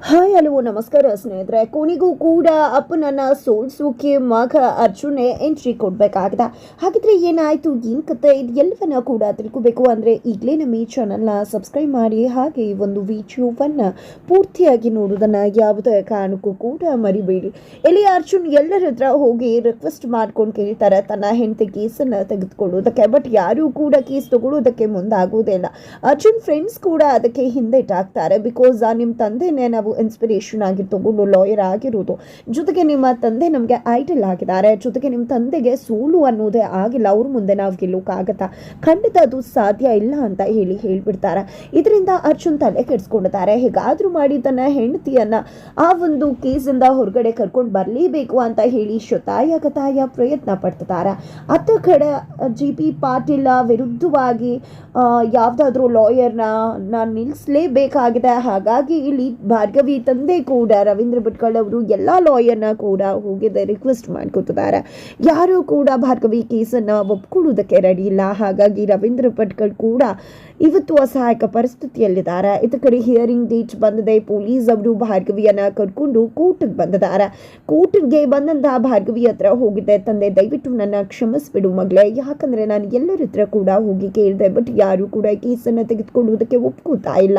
Hi hello ನಮಸ್ಕಾರ ಸ್ನೇಹಿತರೆ. ಕೊನೆಗೂ ಕೂಡ ಅಪ್ಪನನ್ನ ಸೋಲ್ಸೋಕೆ ಮಗ ಅರ್ಜುನೇ ಎಂಟ್ರಿ ಕೊಡಬೇಕಾಗಿದೆ. ಹಾಗಿದ್ರೆ ಏನಾಯಿತು, ಏನು ಕತೆ, ಇದು ಎಲ್ಲವನ್ನ ಕೂಡ ತಿಳ್ಕೋಬೇಕು ಅಂದರೆ ಈಗಲೇ ನಮ್ಮ ಈ ಚಾನಲ್ನ ಸಬ್ಸ್ಕ್ರೈಬ್ ಮಾಡಿ, ಹಾಗೆ ಈ ಒಂದು ವಿಡಿಯೋವನ್ನು ಪೂರ್ತಿಯಾಗಿ ನೋಡೋದನ್ನು ಯಾವುದೇ ಕಾರಣಕ್ಕೂ ಕೂಡ ಮರಿಬೇಡಿ. ಇಲ್ಲಿ ಅರ್ಜುನ್ ಎಲ್ಲರ ಹತ್ರ ಹೋಗಿ ರಿಕ್ವೆಸ್ಟ್ ಮಾಡ್ಕೊಂಡು ಕೇಳ್ತಾರೆ ತನ್ನ ಹೆಂಡತಿ ಕೇಸನ್ನು ತೆಗೆದುಕೊಳ್ಳೋದಕ್ಕೆ. ಬಟ್ ಯಾರೂ ಕೂಡ ಕೇಸ್ ತಗೊಳ್ಳೋದಕ್ಕೆ ಮುಂದಾಗೋದೇ ಇಲ್ಲ. ಅರ್ಜುನ್ ಫ್ರೆಂಡ್ಸ್ ಕೂಡ ಅದಕ್ಕೆ ಹಿಂದೇಟಾಗ್ತಾರೆ. ಬಿಕಾಸ್ ನಿಮ್ಮ ತಂದೆನೇ ನಾವು ಇನ್ಸ್ಪಿರೇಷನ್ ಆಗಿ ತಗೊಂಡು ಲಾಯರ್ ಆಗಿರೋದು, ಜೊತೆಗೆ ನಿಮ್ಮ ತಂದೆ ನಮಗೆ ಐಡಲ್ ಆಗಿದ್ದಾರೆ, ಜೊತೆಗೆ ನಿಮ್ಮ ತಂದೆಗೆ ಸೋಲು ಅನ್ನೋದೇ ಆಗಿಲ್ಲ, ಅವ್ರ ಮುಂದೆ ನಾವು ಗೆಲ್ಲೋಕ್ಕಾಗತ್ತಾ, ಖಂಡಿತ ಅದು ಸಾಧ್ಯ ಇಲ್ಲ ಅಂತ ಹೇಳಿಬಿಡ್ತಾರೆ. ಇದರಿಂದ ಅರ್ಜುನ್ ತಲೆ ಕೆಡಿಸ್ಕೊಂಡಿದ್ದಾರೆ. ಹೇಗಾದ್ರೂ ಮಾಡಿ ತನ್ನ ಹೆಂಡತಿಯನ್ನ ಆ ಒಂದು ಕೇಸಿಂದ ಹೊರಗಡೆ ಕರ್ಕೊಂಡು ಬರಲೇಬೇಕು ಅಂತ ಹೇಳಿ ಶತಾಯ ಪ್ರಯತ್ನ ಪಡ್ತಿದ್ದಾರೆ. ಅತ್ತ ಕಡೆ ಜಿ.ಪಿ. ಪಾಟೀಲ್ ವಿರುದ್ಧವಾಗಿ ಯಾವುದಾದ್ರೂ ಲಾಯರ್ನ ನಿಲ್ಲಿಸಲೇಬೇಕಾಗಿದೆ. ಹಾಗಾಗಿ ಇಲ್ಲಿ ಭಾರ್ಗವಿ ತಂದೆ ಕೂಡ ರವೀಂದ್ರ ಭಟ್ಕಳ್ ಅವರು ಎಲ್ಲ ಲಾಯರ್ನ ಕೂಡ ಹೋಗಿದೆ ರಿಕ್ವೆಸ್ಟ್ ಮಾಡ್ಕೊತಿದ್ದಾರೆ. ಯಾರೂ ಕೂಡ ಭಾರ್ಗವಿ ಕೇಸನ್ನು ಒಪ್ಕೊಳ್ಳೋದಕ್ಕೆ ರೆಡಿ ಇಲ್ಲ. ಹಾಗಾಗಿ ರವೀಂದ್ರ ಭಟ್ಕಳ್ ಕೂಡ ಇವತ್ತು ಅಸಹಾಯಕ ಪರಿಸ್ಥಿತಿಯಲ್ಲಿದ್ದಾರೆ. ಇತ್ತ ಕಡೆ ಹಿಯರಿಂಗ್ ಡೇಟ್ ಬಂದಿದೆ. ಪೊಲೀಸ್ ಅವರು ಭಾರ್ಗವಿಯನ್ನ ಕರ್ಕೊಂಡು ಕೋರ್ಟ್ಗೆ ಬಂದಿದ್ದಾರೆ. ಕೋರ್ಟ್ಗೆ ಬಂದಂತಹ ಭಾರ್ಗವಿ ಹತ್ರ ಹೋಗಿದ್ದೆ, ತಂದೆ ದಯವಿಟ್ಟು ನನ್ನ ಕ್ಷಮಿಸ್ಬಿಡು ಮಗಳೇ, ಯಾಕಂದ್ರೆ ನಾನು ಎಲ್ಲರ ಹತ್ರ ಕೂಡ ಹೋಗಿ ಕೇಳಿದೆ, ಬಟ್ ಯಾರು ಕೂಡ ಕೇಸನ್ನು ತೆಗೆದುಕೊಳ್ಳುವುದಕ್ಕೆ ಒಪ್ಕೋತಾ ಇಲ್ಲ.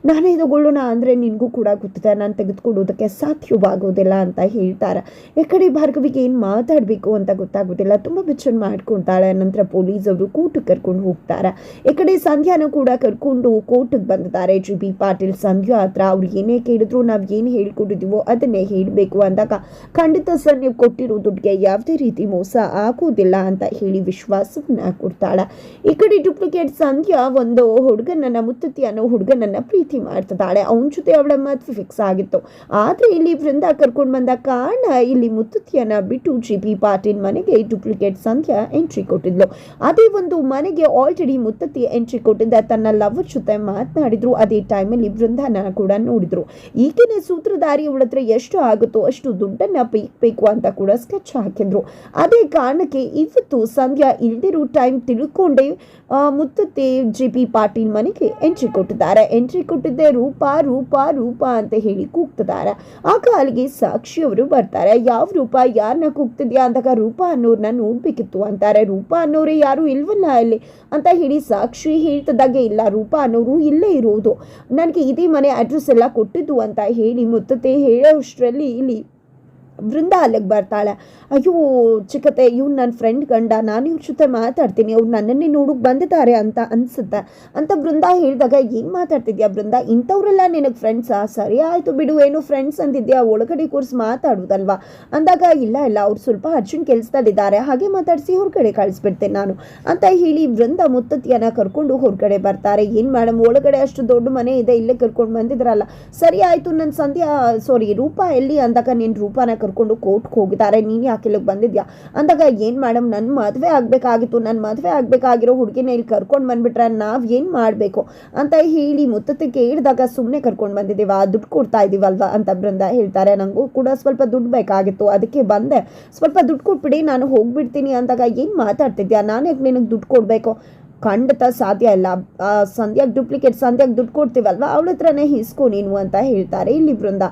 ನಾನೇ ತಗೊಳ್ಳೋಣ ಅಂದರೆ ನಿನಗೂ ಕೂಡ ಗೊತ್ತಿದೆ ನಾನು ತೆಗೆದುಕೊಳ್ಳೋದಕ್ಕೆ ಸಾಧ್ಯವಾಗೋದಿಲ್ಲ ಅಂತ ಹೇಳ್ತಾರೆ. ಈ ಕಡೆ ಭಾರ್ಗವಿಗೆ ಏನು ಮಾತಾಡಬೇಕು ಅಂತ ಗೊತ್ತಾಗೋದಿಲ್ಲ, ತುಂಬ ಬೆಚ್ಚನ್ ಮಾಡ್ಕೊಳ್ತಾಳೆ. ನಂತರ ಪೊಲೀಸ್ ಅವರು ಕೋರ್ಟ್ಗೆ ಕರ್ಕೊಂಡು ಹೋಗ್ತಾರೆ. ಈ ಕಡೆ ಸಂಧ್ಯಾನು ಕೂಡ ಕರ್ಕೊಂಡು ಕೋರ್ಟ್ಗೆ ಬಂದಿದ್ದಾರೆ. ಜಿ.ಬಿ. ಪಾಟೀಲ್ ಸಂಧ್ಯಾ ಹತ್ರ ಅವ್ರು ಏನೇ ಕೇಳಿದ್ರು ನಾವು ಏನು ಹೇಳ್ಕೊಟ್ಟಿದ್ದೀವೋ ಅದನ್ನೇ ಹೇಳಬೇಕು ಅಂದಾಗ, ಖಂಡಿತ ಸರ್ ನೀವು ಕೊಟ್ಟಿರೋ ದುಡ್ಡಿಗೆ ಯಾವುದೇ ರೀತಿ ಮೋಸ ಆಗೋದಿಲ್ಲ ಅಂತ ಹೇಳಿ ವಿಶ್ವಾಸವನ್ನ ಕೊಡ್ತಾಳೆ. ಈ ಕಡೆ ಡೂಪ್ಲಿಕೇಟ್ ಸಂಧ್ಯಾ ಒಂದು ಹುಡುಗನನ್ನ ಮುತ್ತತ್ತಿ ಅನ್ನೋ ಹುಡುಗನನ್ನ ಪ್ರೀತಿ ಮಾಡ್ತಿದ್ದಾಳೆ. ಅವನ ಜೊತೆ ಅವಳ ಮದುವೆ ಫಿಕ್ಸ್ ಆಗಿತ್ತು. ಆದರೆ ಇಲ್ಲಿ ವೃಂದ ಕರ್ಕೊಂಡು ಬಂದ ಕಾರಣ ಇಲ್ಲಿ ಮುತ್ತತ್ತಿಯನ್ನ ಬಿಟ್ಟು ಜಿ.ಪಿ. ಪಾಟೀಲ್ ಮನೆಗೆ ಡೂಪ್ಲಿಕೇಟ್ ಸಂಧ್ಯಾ ಎಂಟ್ರಿ ಕೊಟ್ಟಿದ್ಲು. ಅದೇ ಒಂದು ಮನೆಗೆ ಆಲ್ರೆಡಿ ಮುತ್ತತ್ತಿ ಎಂಟ್ರಿ ಕೊಟ್ಟಿದ್ದ ತನ್ನ ಲವರ್ ಜೊತೆ ಮಾತನಾಡಿದ್ರು. ಅದೇ ಟೈಮಲ್ಲಿ ವೃಂದನ ಕೂಡ ನೋಡಿದ್ರು. ಈಗಿನ ಸೂತ್ರಧಾರಿ ಅವಳ ಹತ್ರ ಎಷ್ಟು ಆಗುತ್ತೋ ಅಷ್ಟು ದುಡ್ಡನ್ನ ಬೇಕು ಅಂತ ಕೂಡ ಸ್ಕೆಚ್ ಹಾಕಿದ್ರು. ಅದೇ ಕಾರಣಕ್ಕೆ ಇವತ್ತು ಸಂಧ್ಯಾ ಇಲ್ದಿರೋ ಟೈಮ್ ತಿಳ್ಕೊಂಡೆ ಮುತ್ತತ್ತಿ ಜಿ.ಪಿ. ಪಾಟೀಲ್ ಮನೆಗೆ ಎಂಟ್ರಿ ಕೊಟ್ಟಿದ್ದಾರೆ. ಎಂಟ್ರಿ ಕೊಟ್ಟಿದ್ದೆ ರೂಪಾ ರೂಪಾ ರೂಪಾ ಅಂತ ಹೇಳಿ ಕೂಗ್ತಿದ್ದಾರೆ. ಆಗ ಅಲ್ಲಿಗೆ ಸಾಕ್ಷಿ ಅವರು ಬರ್ತಾರೆ. ಯಾವ ರೂಪಾ, ಯಾರನ್ನ ಕೂಗ್ತಿದ್ಯಾ ಅಂದಾಗ ರೂಪಾ ಅನ್ನೋರ್ನ ನೋಡ್ಬೇಕಿತ್ತು ಅಂತಾರೆ. ರೂಪಾ ಅನ್ನೋರೇ ಯಾರು ಇಲ್ವಲ್ಲ ಅಲ್ಲಿ ಅಂತ ಹೇಳಿ ಸಾಕ್ಷಿ ಹೇಳ್ತಿದ್ದಾಗೆ, ಇಲ್ಲ ರೂಪಾ ಅನ್ನೋರು ಇಲ್ಲೇ ಇರೋದು, ನನಗೆ ಇದೇ ಮನೆ ಅಡ್ರೆಸ್ ಎಲ್ಲ ಕೊಟ್ಟಿದ್ದು ಅಂತ ಹೇಳಿ ಮುತ್ತತ್ತೆ ಹೇಳೋಷ್ಟರಲ್ಲಿ ಇಲ್ಲಿ ವೃಂದ ಅಲ್ಲಿಗೆ ಬರ್ತಾಳೆ. ಅಯ್ಯೋ ಚಿಕ್ಕತೆ, ಇವ್ನು ನನ್ನ ಫ್ರೆಂಡ್ ಗಂಡ, ನಾನು ಇವ್ರ ಜೊತೆ ಮಾತಾಡ್ತೀನಿ, ಅವ್ರು ನನ್ನನ್ನೇ ನೋಡೋಕೆ ಬಂದಿದ್ದಾರೆ ಅಂತ ಅನಿಸುತ್ತೆ ಅಂತ ವೃಂದ ಹೇಳಿದಾಗ, ಏನು ಮಾತಾಡ್ತಿದ್ಯಾ ವೃಂದ, ಇಂಥವ್ರೆಲ್ಲ ನಿನಗೆ ಫ್ರೆಂಡ್ಸಾ, ಸರಿ ಆಯಿತು ಬಿಡು, ಏನೋ ಫ್ರೆಂಡ್ಸ್ ಅಂತಿದ್ಯಾ, ಒಳಗಡೆ ಕೂರಿಸಿ ಮಾತಾಡೋದಲ್ವಾ ಅಂದಾಗ, ಇಲ್ಲ ಅವ್ರು ಸ್ವಲ್ಪ ಅರ್ಜುನ್ ಕೆಲಸದಲ್ಲಿದ್ದಾರೆ, ಹಾಗೆ ಮಾತಾಡಿಸಿ ಹೊರಗಡೆ ಕಳಿಸ್ಬಿಡ್ತೇನೆ ನಾನು ಅಂತ ಹೇಳಿ ವೃಂದ ಮುತ್ತತ್ತಿಯನ್ನ ಕರ್ಕೊಂಡು ಹೊರಗಡೆ ಬರ್ತಾರೆ. ಏನು ಮೇಡಮ್, ಒಳಗಡೆ ಅಷ್ಟು ದೊಡ್ಡ ಮನೆ ಇದೆ, ಇಲ್ಲೇ ಕರ್ಕೊಂಡು ಬಂದಿದ್ರಲ್ಲ, ಸರಿ ಆಯಿತು, ನನ್ನ ಸಂಧ್ಯಾ ರೂಪಾ ಎಲ್ಲಿ ಅಂದಾಗ, ನೀನು ರೂಪಾನ ಕರ್ಕೊಂಡು ಕೋರ್ಟ್ಗೆ ಹೋಗಿದ್ದಾರೆ, ನೀನು ಯಾಕೆ ಇಲ್ಲಿಗೆ ಬಂದಿದ್ಯಾ ಅಂದಾಗ, ಏನು ಮೇಡಮ್ ನನ್ನ ಮದುವೆ ಆಗಬೇಕಾಗಿತ್ತು, ನನ್ನ ಮದುವೆ ಆಗಬೇಕಾಗಿರೋ ಹುಡುಗಿನ ಇಲ್ಲಿ ಕರ್ಕೊಂಡು ಬಂದುಬಿಟ್ರೆ ನಾವು ಏನು ಮಾಡಬೇಕು ಅಂತ ಹೇಳಿ ಮುತ್ತತ್ತೆ ಕೇಳಿದಾಗ, ಸುಮ್ಮನೆ ಕರ್ಕೊಂಡು ಬಂದಿದ್ದೀವ, ದುಡ್ಡು ಕೊಡ್ತಾ ಇದ್ದೀವಲ್ವ ಅಂತ ವೃಂದ ಹೇಳ್ತಾರೆ. ನನಗೂ ಕೂಡ ಸ್ವಲ್ಪ ದುಡ್ಡು ಬೇಕಾಗಿತ್ತು, ಅದಕ್ಕೆ ಬಂದೆ, ಸ್ವಲ್ಪ ದುಡ್ಡು ಕೊಟ್ಬಿಡಿ ನಾನು ಹೋಗ್ಬಿಡ್ತೀನಿ ಅಂದಾಗ, ಏನು ಮಾತಾಡ್ತಿದ್ಯಾ, ನಾನು ಯಾಕೆ ನಿನಗೆ ದುಡ್ಡು ಕೊಡಬೇಕು, ಖಂಡಿತ ಸಾಧ್ಯ ಇಲ್ಲ, ಸಂಧ್ಯಾಗೆ ಡೂಪ್ಲಿಕೇಟ್ ಸಂಧ್ಯಾಗೆ ದುಡ್ಡು ಕೊಡ್ತೀವಲ್ವ ಅವಳ ಹತ್ರನೇ ಹಿಸ್ಕೊ ನೀನು ಅಂತ ಹೇಳ್ತಾರೆ. ಇಲ್ಲಿ ವೃಂದ,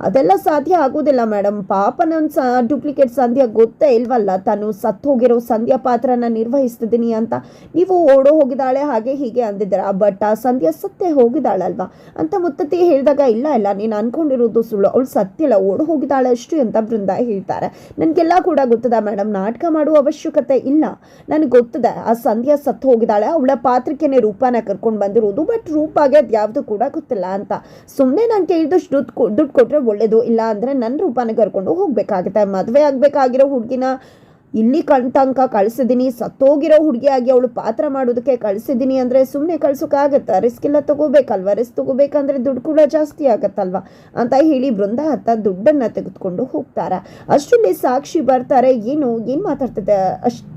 ಅದೆಲ್ಲ ಸಾಧ್ಯ ಆಗೋದಿಲ್ಲ ಮೇಡಮ್, ಪಾಪ ನನ್ನ ಡೂಪ್ಲಿಕೇಟ್ ಸಂಧ್ಯಾ ಗೊತ್ತೇ ಇಲ್ವಲ್ಲ, ತಾನು ಸತ್ತು ಹೋಗಿರೋ ಸಂಧ್ಯಾ ಪಾತ್ರನ ನಿರ್ವಹಿಸ್ತಿದ್ದೀನಿ ಅಂತ ನೀವು ಓಡೋ ಹೋಗಿದ್ದಾಳೆ ಹಾಗೆ ಹೀಗೆ ಅಂದಿದ್ದೀರಾ, ಬಟ್ ಆ ಸಂಧ್ಯಾ ಸತ್ತೇ ಹೋಗಿದ್ದಾಳಲ್ವಾ ಅಂತ ಮುತ್ತತ್ತಿ ಹೇಳಿದಾಗ, ಇಲ್ಲ ನೀನು ಅನ್ಕೊಂಡಿರೋದು ಸುಳ್ಳು, ಅವಳು ಸತ್ತಿಲ್ಲ, ಓಡೋ ಹೋಗಿದ್ದಾಳೆ ಅಷ್ಟು ಅಂತ ವೃಂದ ಹೇಳ್ತಾರೆ. ನನಗೆಲ್ಲ ಕೂಡ ಗೊತ್ತದ ಮೇಡಮ್, ನಾಟಕ ಮಾಡುವ ಅವಶ್ಯಕತೆ ಇಲ್ಲ, ನನಗೆ ಗೊತ್ತದೆ ಆ ಸಂಧ್ಯಾ ಸತ್ತು ಹೋಗಿದ್ದಾಳೆ, ಅವಳ ಪಾತ್ರಕ್ಕೆ ರೂಪಾನ ಕರ್ಕೊಂಡು ಬಂದಿರೋದು, ಬಟ್ ರೂಪಾಗೆ ಅದು ಯಾವುದು ಕೂಡ ಗೊತ್ತಿಲ್ಲ ಅಂತ, ಸುಮ್ಮನೆ ನಾನು ಕೇಳಿದಷ್ಟು ದುಡ್ಡು ಕೊಟ್ಟರೆ ಒಳ್ಳೇದು, ಇಲ್ಲ ಅಂದರೆ ನನ್ನ ರೂಪಾನ ಕರ್ಕೊಂಡು ಹೋಗಬೇಕಾಗುತ್ತೆ, ಮದುವೆ ಆಗಬೇಕಾಗಿರೋ ಹುಡುಗಿನ ಇಲ್ಲಿ ತನಕ ಕಳಿಸಿದ್ದೀನಿ, ಸತ್ತೋಗಿರೋ ಹುಡುಗಿಯಾಗಿ ಅವಳು ಪಾತ್ರ ಮಾಡೋದಕ್ಕೆ ಕಳಿಸಿದ್ದೀನಿ ಅಂದರೆ ಸುಮ್ಮನೆ ಕಳ್ಸೋಕ್ಕಾಗತ್ತಾ, ರಿಸ್ಕ್ ಎಲ್ಲ ತೊಗೋಬೇಕಲ್ವ, ರಿಸ್ಕ್ ತೊಗೋಬೇಕಂದ್ರೆ ದುಡ್ಡು ಕೂಡ ಜಾಸ್ತಿ ಆಗತ್ತಲ್ವ ಅಂತ ಹೇಳಿ ವೃಂದ ಹತ್ತ ದುಡ್ಡನ್ನು ತೆಗೆದುಕೊಂಡು ಹೋಗ್ತಾರೆ. ಅಷ್ಟರಲ್ಲಿ ಸಾಕ್ಷಿ ಬರ್ತಾರೆ. ಏನು ಮಾತಾಡ್ತಿದ್ದೆ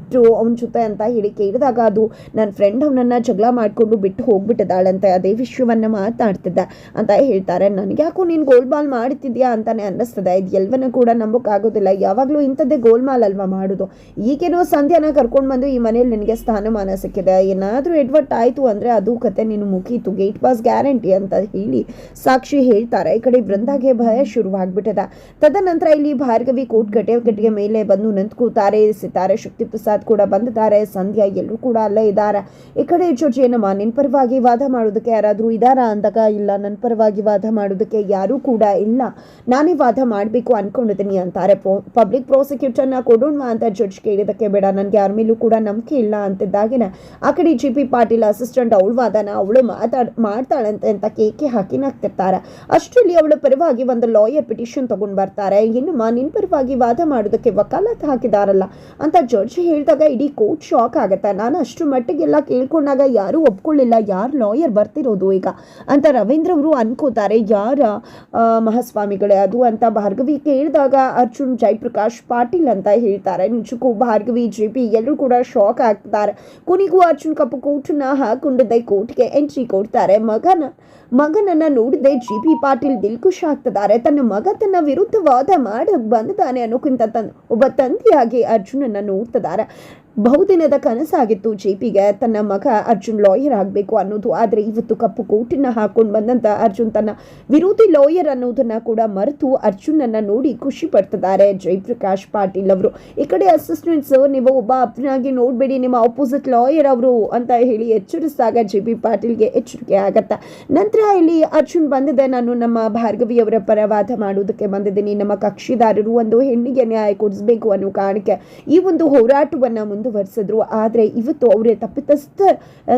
ಬಿಟ್ಟು ಅವನ ಜೊತೆ ಅಂತ ಹೇಳಿ ಕೇಳಿದಾಗ ಅದು ನನ್ನ ಫ್ರೆಂಡ್ ಅವನನ್ನು ಜಗಳ ಮಾಡಿಕೊಂಡು ಬಿಟ್ಟು ಹೋಗ್ಬಿಟ್ಟಿದ್ದಾಳಂತೆ, ಅದೇ ವಿಷಯವನ್ನು ಮಾತಾಡ್ತಿದ್ದ ಅಂತ ಹೇಳ್ತಾರೆ. ನನಗೆ ಯಾಕೋ ನೀನು ಗೋಲ್ಮಾಲ್ ಮಾಡ್ತಿದ್ಯಾ ಅಂತಾನೆ ಅನ್ನಿಸ್ತದೆ. ಇದು ಎಲ್ಲವನ್ನೂ ಕೂಡ ನಂಬೋಕ್ಕಾಗೋದಿಲ್ಲ. ಯಾವಾಗಲೂ ಇಂಥದ್ದೇ ಗೋಲ್ಮಾಲ್ ಅಲ್ವಾ ಮಾಡೋದು. ಈಗೇನೋ ಸಂಧ್ಯಾನ ಕರ್ಕೊಂಡು ಬಂದು ಈ ಮನೇಲಿ ನಿನಗೆ ಸ್ಥಾನಮಾನ ಸಿಕ್ಕಿದೆ, ಏನಾದರೂ ಎಡ್ವರ್ಟ್ ಆಯಿತು ಅಂದರೆ ಅದು ಕತೆ ನೀನು ಮುಗೀತು, ಗೇಟ್ ಪಾಸ್ ಗ್ಯಾರಂಟಿ ಅಂತ ಹೇಳಿ ಸಾಕ್ಷಿ ಹೇಳ್ತಾರೆ. ಈ ಕಡೆ ಬೃಂದಾಗೆ ಭಯ ಶುರುವಾಗ್ಬಿಟ್ಟಿದೆ. ತದನಂತರ ಇಲ್ಲಿ ಭಾರ್ಗವಿ ಕೋರ್ಟ್ ಕಟ್ಟಿಗೆ ಮೇಲೆ ಬಂದು ನಿಂತ್ಕೋತಾರೆ. ಸಿತಾರೆ ಶಕ್ತಿ ಪ್ರಸಾದ್ ಕೂಡ ಬಂದಿದ್ದಾರೆ. ಸಂಧ್ಯಾ ಎಲ್ಲರೂ ಕೂಡ ಅಲ್ಲೇ ಇದ್ದಾರೆ. ಈ ಕಡೆ ಜಡ್ಜ್ ಏನಮ್ಮ ನಿನ್ನ ಪರವಾಗಿ ವಾದ ಮಾಡೋದಕ್ಕೆ ಯಾರಾದರೂ ಇದ್ದಾರಾ ಅಂದಾಗ, ಇಲ್ಲ ನನ್ನ ಪರವಾಗಿ ವಾದ ಮಾಡೋದಕ್ಕೆ ಯಾರೂ ಕೂಡ ಇಲ್ಲ, ನಾನೇ ವಾದ ಮಾಡಬೇಕು ಅನ್ಕೊಂಡಿದ್ದೀನಿ ಅಂತಾರೆ. ಪಬ್ಲಿಕ್ ಪ್ರಾಸಿಕ್ಯೂಟರ್ನ ಕೊಡೋಣ ಅಂತ ಜಡ್ಜ್ ಕೇಳಿದಕ್ಕೆ, ಬೇಡ ನನಗೆ ಯಾರ ಮೇಲೂ ಕೂಡ ನಂಬಿಕೆ ಇಲ್ಲ ಅಂತಿದ್ದಾಗಿನ ಆ ಕಡೆ GP ಪಾಟೀಲ್ ಅಸಿಸ್ಟೆಂಟ್ ಅವಳ ವಾದನ ಅವಳು ಮಾಡ್ತಾಳಂತೆ ಅಂತ ಕೇಕೆ ಹಾಕಿ ನಗ್ತಿರ್ತಾರೆ. ಅಷ್ಟರಲ್ಲಿ ಅವಳ ಪರವಾಗಿ ಒಂದು ಲಾಯರ್ ಪಿಟಿಷನ್ ತಗೊಂಡು ಬರ್ತಾರೆ. ಇನ್ನಮ್ಮ ನಿನ್ನ ಪರವಾಗಿ ವಾದ ಮಾಡೋದಕ್ಕೆ ವಕಾಲತ್ ಹಾಕಿದಾರಲ್ಲ ಅಂತ ಜಡ್ಜ್ ಹೇಳಿದಾಗ ಇಡೀ ಕೋರ್ಟ್ ಶಾಕ್ ಆಗುತ್ತೆ. ನಾನು ಅಷ್ಟು ಮಟ್ಟಿಗೆಲ್ಲ ಕೇಳ್ಕೊಂಡಾಗ ಯಾರೂ ಒಪ್ಕೊಳ್ಳಿಲ್ಲ, ಯಾರು ಲಾಯರ್ ಬರ್ತಿರೋದು ಈಗ ಅಂತ ರವೀಂದ್ರ ಅವರು ಅನ್ಕೋತಾರೆ. ಯಾರ ಮಹಾಸ್ವಾಮಿಗಳೇ ಅದು ಅಂತ ಭಾರ್ಗವಿ ಕೇಳಿದಾಗ ಅರ್ಜುನ್ ಜಯಪ್ರಕಾಶ್ ಪಾಟೀಲ್ ಅಂತ ಹೇಳ್ತಾರೆ. ನಿಜಕ್ಕೂ ಭಾರ್ಗವಿ GP ಎಲ್ಲರೂ ಕೂಡ ಶಾಕ್ ಆಗ್ತಾರೆ. ಕೊನೆಗೂ ಅರ್ಜುನ್ ಕಪ್ಪು ಕೋಟನ್ನ ಹಾಕೊಂಡಿದ್ದೆ ಕೋರ್ಟ್ಗೆ ಎಂಟ್ರಿ ಕೊಡ್ತಾರೆ. ಮಗನನ್ನ ನೋಡಿದೆ GP ಪಾಟೀಲ್ ದಿಲ್ಖುಷ್ ಆಗ್ತಿದ್ದಾರೆ. ತನ್ನ ಮಗ ತನ್ನ ವಿರುದ್ಧ ವಾದ ಮಾಡಕ್ ಬಂದಿದ್ದಾನೆ ಅನ್ನೋಕ್ಕಿಂತ ಒಬ್ಬ ತಂದೆಯಾಗಿ ಅರ್ಜುನನ್ನ ನೋಡ್ತಿದ್ದಾರೆ. ಬಹುದಿನದ ಕನಸಾಗಿತ್ತು GPಗೆ ತನ್ನ ಮಗ ಅರ್ಜುನ್ ಲಾಯರ್ ಆಗಬೇಕು ಅನ್ನೋದು. ಆದರೆ ಇವತ್ತು ಕಪ್ಪು ಕೋಟನ್ನ ಹಾಕೊಂಡು ಬಂದಂತ ಅರ್ಜುನ್ ತನ್ನ ವಿರೋಧಿ ಲಾಯರ್ ಅನ್ನೋದನ್ನ ಕೂಡ ಮರೆತು ಅರ್ಜುನನ್ನ ನೋಡಿ ಖುಷಿ ಪಡ್ತಿದ್ದಾರೆ ಜಯಪ್ರಕಾಶ್ ಪಾಟೀಲ್ ಅವರು. ಈ ಕಡೆ ಅಸಿಸ್ಟೆಂಟ್ ಸರ್, ನೀವು ಒಬ್ಬ ಅಪ್ಪನಾಗಿ ನೋಡಬೇಡಿ, ನಿಮ್ಮ ಆಪೋಸಿಟ್ ಲಾಯರ್ ಅವರು ಅಂತ ಹೇಳಿ ಎಚ್ಚರಿಸಿದಾಗ GP ಪಾಟೀಲ್ಗೆ ಎಚ್ಚರಿಕೆ ಆಗತ್ತೆ. ನಂತರ ಇಲ್ಲಿ ಅರ್ಜುನ್ ಬಂದಿದೆ, ನಾನು ನಮ್ಮ ಭಾರ್ಗವಿ ಅವರ ಪರ ವಾದ ಮಾಡೋದಕ್ಕೆ ಬಂದಿದ್ದೀನಿ, ನಮ್ಮ ಕಕ್ಷಿದಾರರು ಒಂದು ಹೆಣ್ಣಿಗೆ ನ್ಯಾಯ ಕೊಡಿಸಬೇಕು ಅನ್ನೋ ಕಾರಣಕ್ಕೆ ಈ ಒಂದು ಹೋರಾಟವನ್ನ ಮುಂದುವರಿಸಿದ್ರು. ಆದರೆ ಇವತ್ತು ಅವರೇ ತಪ್ಪಿತಸ್ಥ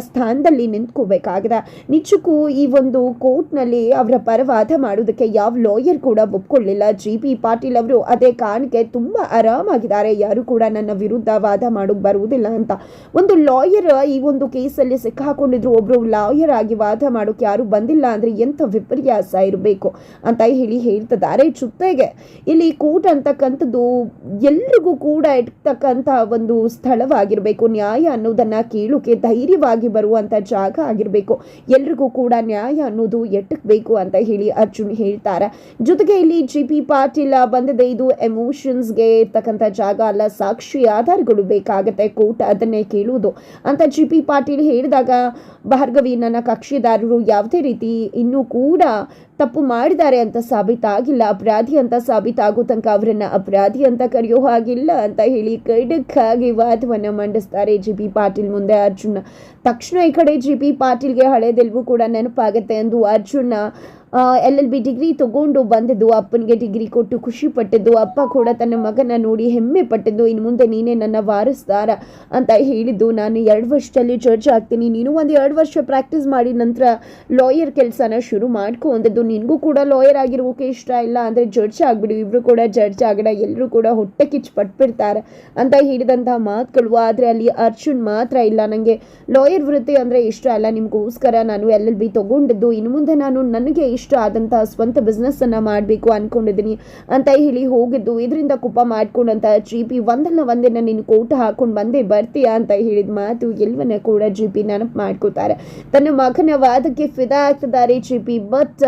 ಸ್ಥಾನದಲ್ಲಿ ನಿಂತ್ಕೋಬೇಕಾಗಿದೆ. ನಿಜಕ್ಕೂ ಈ ಒಂದು ಕೋರ್ಟ್ನಲ್ಲಿ ಅವರ ಪರ ವಾದ ಮಾಡೋದಕ್ಕೆ ಯಾವ ಲಾಯರ್ ಕೂಡ ಒಪ್ಕೊಳ್ಳಿಲ್ಲ. GP ಪಾಟೀಲ್ ಅವರು ಅದೇ ಕಾರಣಕ್ಕೆ ತುಂಬಾ ಆರಾಮಾಗಿದ್ದಾರೆ, ಯಾರು ಕೂಡ ನನ್ನ ವಿರುದ್ಧ ವಾದ ಮಾಡೋಕೆ ಬರುವುದಿಲ್ಲ ಅಂತ. ಒಂದು ಲಾಯರ್ ಈ ಒಂದು ಕೇಸಲ್ಲಿ ಸಿಕ್ಕಾಕೊಂಡಿದ್ರು, ಒಬ್ರು ಲಾಯರ್ ಆಗಿ ವಾದ ಮಾಡೋಕೆ ಯಾರು ಬಂದಿಲ್ಲ ಅಂದ್ರೆ ಎಂಥ ವಿಪರ್ಯಾಸ ಇರಬೇಕು ಅಂತ ಹೇಳಿ ಹೇಳ್ತಿದ್ದಾರೆ. ಜೊತೆಗೆ ಇಲ್ಲಿ ಕೋರ್ಟ್ ಅಂತಕ್ಕಂಥದ್ದು ಎಲ್ರಿಗೂ ಕೂಡ ಇರ್ತಕ್ಕಂಥ ಒಂದು ಸ್ಥಳವಾಗಿರಬೇಕು, ನ್ಯಾಯ ಅನ್ನೋದನ್ನ ಕೇಳೋಕೆ ಧೈರ್ಯವಾಗಿ ಬರುವಂತ ಜಾಗ ಆಗಿರಬೇಕು, ಎಲ್ರಿಗೂ ಕೂಡ ನ್ಯಾಯ ಅನ್ನೋದು ಎಟ್ಟಬೇಕು ಅಂತ ಹೇಳಿ ಅರ್ಜುನ್ ಹೇಳ್ತಾರೆ. ಜೊತೆಗೆ ಇಲ್ಲಿ GP ಪಾಟೀಲ್ ಬಂದಿದೆ, ಇದು ಎಮೋಷನ್ಸ್ಗೆ ಇರ್ತಕ್ಕಂಥ ಜಾಗ ಅಲ್ಲ, ಸಾಕ್ಷಿ ಆಧಾರಗಳು ಬೇಕಾಗತ್ತೆ, ಕೋರ್ಟ್ ಅದನ್ನೇ ಕೇಳುವುದು ಅಂತ GP ಪಾಟೀಲ್ ಹೇಳಿದಾಗ, ಭಾರ್ಗವಿ ನನ್ನ ಕಕ್ಷಿದಾರರು ಯಾವುದೇ ರೀತಿ ಇನ್ನೂ ಕೂಡ ತಪ್ಪು ಮಾಡಿದ್ದಾರೆ ಅಂತ ಸಾಬೀತಾಗಿಲ್ಲ, ಅಪರಾಧಿ ಅಂತ ಸಾಬೀತಾಗೋ ತನಕ ಅವರನ್ನ ಅಪರಾಧಿ ಅಂತ ಕರೆಯೋ ಹಾಗಿಲ್ಲ ಅಂತ ಹೇಳಿ ಖಡಕ್ಕಾಗಿ ವಾದವನ್ನು ಮಂಡಿಸ್ತಾರೆ GP ಪಾಟೀಲ್ ಮುಂದೆ ಅರ್ಜುನ್. ತಕ್ಷಣ ಈ ಕಡೆ GP ಪಾಟೀಲ್ಗೆ ಹಳೆದೆಲ್ವೂ ಕೂಡ ನೆನಪಾಗುತ್ತೆ ಎಂದು ಅರ್ಜುನ್ LLB ಡಿಗ್ರಿ ತಗೊಂಡು ಬಂದಿದ್ದು, ಅಪ್ಪನಿಗೆ ಡಿಗ್ರಿ ಕೊಟ್ಟು ಖುಷಿ ಪಟ್ಟಿದ್ದು, ಅಪ್ಪ ಕೂಡ ತನ್ನ ಮಗನ ನೋಡಿ ಹೆಮ್ಮೆ ಪಟ್ಟಿದ್ದು, ಇನ್ನು ಮುಂದೆ ನೀನೇ ನನ್ನ ವಾರಸ್ದಾರ ಅಂತ ಹೇಳಿದ್ದು, ನಾನು 2 ವರ್ಷದಲ್ಲಿ ಜಡ್ಜ್ ಆಗ್ತೀನಿ, ನೀನು ಒಂದು 2 ವರ್ಷ ಪ್ರಾಕ್ಟೀಸ್ ಮಾಡಿ ನಂತರ ಲಾಯರ್ ಕೆಲಸನ ಶುರು ಮಾಡ್ಕೊ ಅಂದದ್ದು, ನಿನಗೂ ಕೂಡ ಲಾಯರ್ ಆಗಿರೋಕೆ ಇಷ್ಟ ಇಲ್ಲ ಅಂದರೆ ಜಡ್ಜ್ ಆಗಿಬಿಡು, ಇಬ್ಬರು ಕೂಡ ಜಡ್ಜ್ ಆಗೋಣ, ಎಲ್ಲರೂ ಕೂಡ ಹೊಟ್ಟೆ ಕಿಚ್ಚು ಪಟ್ಬಿಡ್ತಾರೆ ಅಂತ ಹೇಳಿದಂತಹ ಮಾತುಗಳು. ಆದರೆ ಅಲ್ಲಿ ಅರ್ಜುನ್ ಮಾತ್ರ ಇಲ್ಲ, ನನಗೆ ಲಾಯರ್ ವೃತ್ತಿ ಅಂದರೆ ಇಷ್ಟ ಅಲ್ಲ, ನಿಮಗೋಸ್ಕರ ನಾನು LLB ತಗೊಂಡಿದ್ದು, ಇನ್ನು ಮುಂದೆ ನಾನು ನನಗೆ ಇಷ್ಟ ಆದಂತಹ ಸ್ವಂತ ಬಿಸ್ನೆಸ್ ಅನ್ನ ಮಾಡಬೇಕು ಅನ್ಕೊಂಡಿದ್ದೀನಿ ಅಂತ ಹೇಳಿ ಹೋಗಿದ್ದು. ಇದರಿಂದ ಕೋಪ ಮಾಡ್ಕೊಂಡಂತ GP ಒಂದಲ್ಲ ಒಂದಿನ ನೀನು ಕೋಟ ಹಾಕೊಂಡು ಬಂದೇ ಬರ್ತೀಯಾ ಅಂತ ಹೇಳಿದ ಮಾತು ಎಲ್ಲವನ್ನ ಕೂಡ GP ನೆನಪು ಮಾಡ್ಕೋತಾರೆ. ತನ್ನ ಮಗನ ವಾದಕ್ಕೆ ಫಿದಾ ಆಗ್ತಿದ್ದಾರೆ GP. ಬಟ್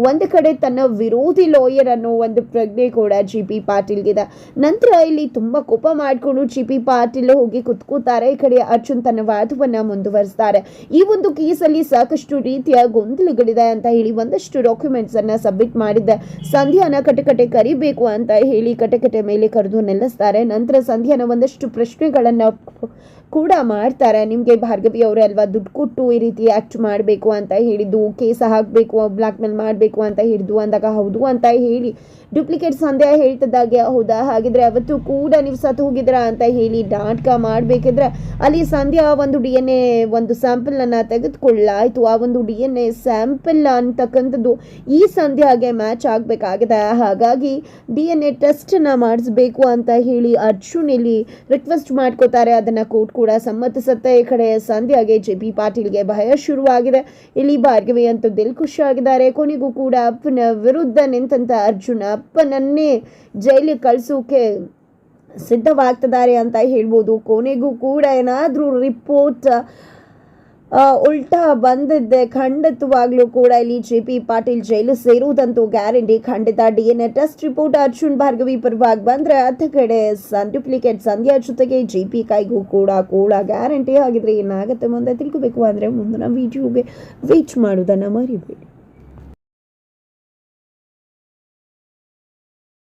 ಒಂದು ಕಡೆ ತನ್ನ ವಿರೋಧಿ ಲಾಯರ್ ಅನ್ನೋ ಒಂದು ಪ್ರಜ್ಞೆ ಕೂಡ GP ಪಾಟೀಲ್ಗಿದೆ. ನಂತರ ಇಲ್ಲಿ ತುಂಬಾ ಕೋಪ ಮಾಡಿಕೊಂಡು GP ಪಾಟೀಲ್ ಹೋಗಿ ಕುತ್ಕೋತಾರೆ. ಈ ಕಡೆ ಅರ್ಜುನ್ ತನ್ನ ವಾದವನ್ನ ಮುಂದುವರಿಸ್ತಾರೆ. ಈ ಒಂದು ಕೇಸಲ್ಲಿ ಸಾಕಷ್ಟು ರೀತಿಯ ಗೊಂದಲಗಳಿದೆ ಅಂತ ಹೇಳಿ ಒಂದಷ್ಟು ಡಾಕ್ಯುಮೆಂಟ್ಸ್ ಅನ್ನ ಸಬ್ಮಿಟ್ ಮಾಡಿದ್ದೆ. ಸಂಧ್ಯಾನ ಕಟಕಟೆ ಕರಿಬೇಕು ಅಂತ ಹೇಳಿ ಕಟಕಟೆ ಮೇಲೆ ಕರೆದು ನಿಲ್ಲಿಸ್ತಾರೆ. ನಂತರ ಸಂಧ್ಯಾನ ಒಂದಷ್ಟು ಪ್ರಶ್ನೆಗಳನ್ನ ಕೂಡ ಮಾಡ್ತಾರೆ. ನಿಮಗೆ ಭಾರ್ಗವಿ ಅವರೇ ಅಲ್ವಾ ದುಡ್ಡು ಕೊಟ್ಟು ಈ ರೀತಿ ಆಕ್ಟ್ ಮಾಡಬೇಕು ಅಂತ ಹೇಳಿದ್ದು, ಕೇಸ್ ಹಾಕಬೇಕು, ಬ್ಲಾಕ್ ಮೇಲ್ ಮಾಡಬೇಕು ಅಂತ ಹಿಡಿದು ಅಂದಾಗ ಹೌದು ಅಂತ ಹೇಳಿ ಡೂಪ್ಲಿಕೇಟ್ ಸಂಧ್ಯಾ ಹೇಳ್ತಿದ್ದಾಗೆ, ಹೌದಾ ಹಾಗಿದ್ರೆ ಅವತ್ತು ಕೂಡ ನೀವು ಸತ್ತು ಹೋಗಿದ್ರ ಅಂತ ಹೇಳಿ ನಾಟಕ ಮಾಡಬೇಕಿದ್ರೆ ಅಲ್ಲಿ ಸಂಧ್ಯಾ ಒಂದು DNA ಒಂದು ಸ್ಯಾಂಪಲನ್ನು ತೆಗೆದುಕೊಳ್ಳಾಯಿತು. ಆ ಒಂದು DNA ಸ್ಯಾಂಪಲ್ ಅಂತಕ್ಕಂಥದ್ದು ಈ ಸಂಧ್ಯಾಗೆ ಮ್ಯಾಚ್ ಆಗಬೇಕಾಗಿದೆ. ಹಾಗಾಗಿ DNA ಟೆಸ್ಟನ್ನು ಮಾಡಿಸ್ಬೇಕು ಅಂತ ಹೇಳಿ ಅರ್ಜುನ್ ಇಲ್ಲಿ ರಿಕ್ವೆಸ್ಟ್ ಮಾಡ್ಕೋತಾರೆ. ಅದನ್ನು ಕೋರ್ಟ್ ಕೂಡ ಸಮ್ಮತಿಸುತ್ತೆ. ಈ ಕಡೆ ಸಂಧ್ಯಾಗೆ GP ಪಾಟೀಲ್ಗೆ ಭಯ ಶುರುವಾಗಿದೆ. ಇಲ್ಲಿ ಭಾರ್ಗವಿ ಅಂತೂ ದಿಲ್ಖುಷ್ ಆಗಿದ್ದಾರೆ. ಕೊನೆಗೂ ಕೂಡ ಅಪ್ಪನ ವಿರುದ್ಧ ನಿಂತಂತ ಅರ್ಜುನ್ ಅಪ್ಪನನ್ನೇ ಜೈಲಿಗೆ ಕಳಿಸೋಕೆ ಸಿದ್ಧವಾಗ್ತಿದ್ದಾರೆ ಅಂತ ಹೇಳ್ಬೋದು. ಕೊನೆಗೂ ಕೂಡ ಏನಾದರೂ ರಿಪೋರ್ಟ್ ಉಲ್ಟಾ ಬಂದಿದ್ದೆ ಖಂಡಿತವಾಗ್ಲೂ ಕೂಡ ಇಲ್ಲಿ JP ಪಾಟೀಲ್ ಜೈಲು ಸೇರುವುದಂತೂ ಗ್ಯಾರಂಟಿ. ಖಂಡಿತ DNA test report Arjun Bhargavi ಪರವಾಗಿ ಬಂದರೆ ಅತ್ತ ಕಡೆ ಡೂಪ್ಲಿಕೇಟ್ ಸಂಧ್ಯಾ ಜೊತೆಗೆ JP ಕೈಗೂ ಕೂಡ ಗ್ಯಾರಂಟಿ. ಹಾಗಿದ್ರೆ ಏನಾಗುತ್ತೆ ಮುಂದೆ ತಿಳ್ಕೋಬೇಕು ಅಂದರೆ ಮುಂದಿನ ವಿಡಿಯೋಗೆ ವೇಟ್ ಮಾಡೋದನ್ನು ಮರಿಬೇಡಿ.